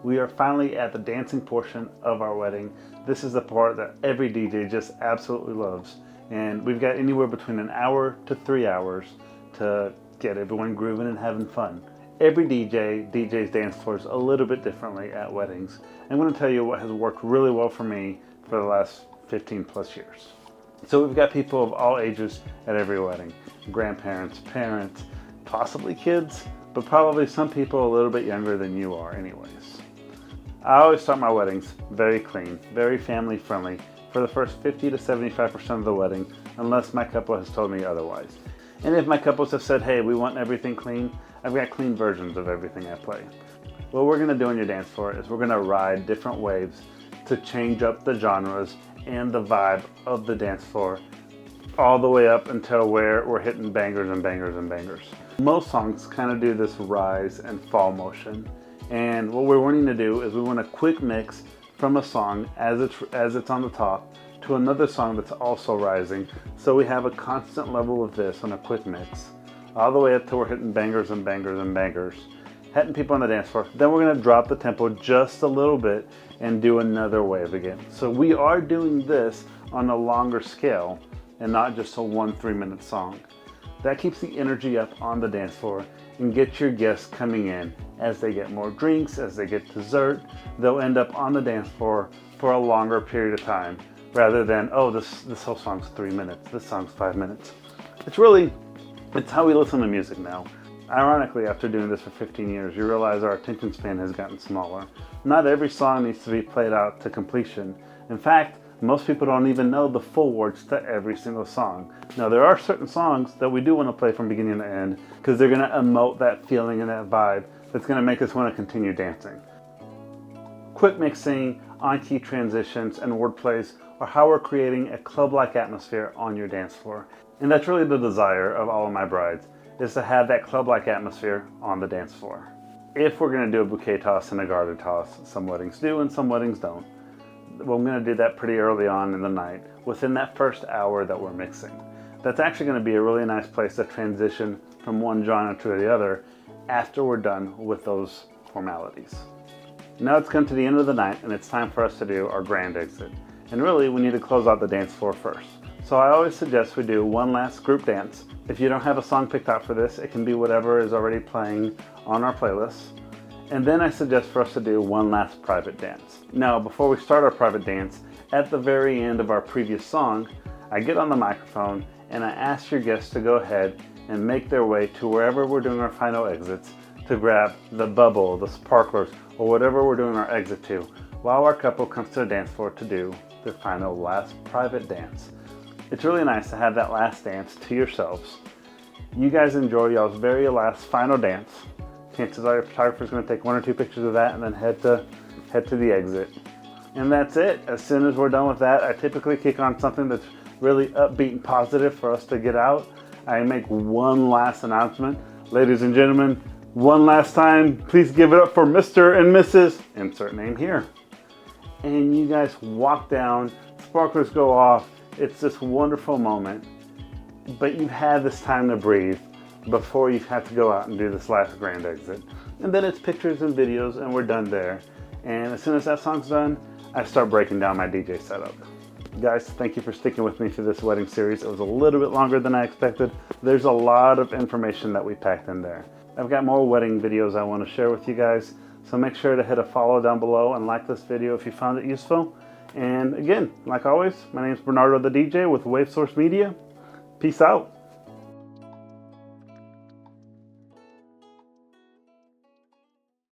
We are finally at the dancing portion of our wedding. This is the part that every DJ just absolutely loves. And we've got anywhere between an hour to 3 hours to get everyone grooving and having fun. Every DJ DJs dance floors a little bit differently at weddings. I'm going to tell you what has worked really well for me for the last 15 plus years. So we've got people of all ages at every wedding. Grandparents, parents, possibly kids, but probably some people a little bit younger than you are anyways. I always start my weddings very clean, very family friendly for the first 50 to 75% of the wedding, unless my couple has told me otherwise. And if my couples have said, hey, we want everything clean, I've got clean versions of everything I play. What we're gonna do on your dance floor is we're gonna ride different waves to change up the genres and the vibe of the dance floor all the way up until where we're hitting bangers and bangers and bangers. Most songs kind of do this rise and fall motion. And what we're wanting to do is we want a quick mix from a song as it's on the top to another song that's also rising. So we have a constant level of this on a quick mix, all the way up till we're hitting bangers and bangers and bangers, hitting people on the dance floor. Then we're gonna drop the tempo just a little bit and do another wave again. So we are doing this on a longer scale and not just a 1 3-minute song. That keeps the energy up on the dance floor and gets your guests coming in. As they get more drinks, as they get dessert, they'll end up on the dance floor for a longer period of time rather than, oh, this whole song's 3 minutes, this song's 5 minutes. It's how we listen to music now. Ironically, after doing this for 15 years, you realize our attention span has gotten smaller. Not every song needs to be played out to completion. In fact, most people don't even know the full words to every single song. Now, there are certain songs that we do want to play from beginning to end because they're going to emote that feeling and that vibe that's going to make us want to continue dancing. Quick mixing, on-key transitions, and word plays are how we're creating a club-like atmosphere on your dance floor. And that's really the desire of all of my brides, is to have that club-like atmosphere on the dance floor. If we're going to do a bouquet toss and a garter toss, some weddings do and some weddings don't. Well, I'm going to do that pretty early on in the night, within that first hour that we're mixing. That's actually going to be a really nice place to transition from one genre to the other after we're done with those formalities. Now it's come to the end of the night and it's time for us to do our grand exit. And really, we need to close out the dance floor first. So I always suggest we do one last group dance. If you don't have a song picked out for this, it can be whatever is already playing on our playlist. And then I suggest for us to do one last private dance. Now, before we start our private dance, at the very end of our previous song, I get on the microphone and I ask your guests to go ahead and make their way to wherever we're doing our final exits to grab the bubble, the sparklers, or whatever we're doing our exit to, while our couple comes to the dance floor to do their final last private dance. It's really nice to have that last dance to yourselves. You guys enjoy y'all's very last final dance. Chances are your photographer's going to take 1 or 2 pictures of that and then head to the exit. And that's it. As soon as we're done with that, I typically kick on something that's really upbeat and positive for us to get out. I make one last announcement. Ladies and gentlemen, one last time, please give it up for Mr. and Mrs. Insert name here. And you guys walk down, sparklers go off. It's this wonderful moment. But you've had this time to breathe before you've had to go out and do this last grand exit. And then it's pictures and videos and we're done there. And as soon as that song's done, I start breaking down my DJ setup. Guys, thank you for sticking with me through this wedding series. It was a little bit longer than I expected. There's a lot of information that we packed in there. I've got more wedding videos I want to share with you guys, so make sure to hit a follow down below and like this video if you found it useful. And again, like always, my name is Bernardo the DJ with Wave Source Media. Peace out.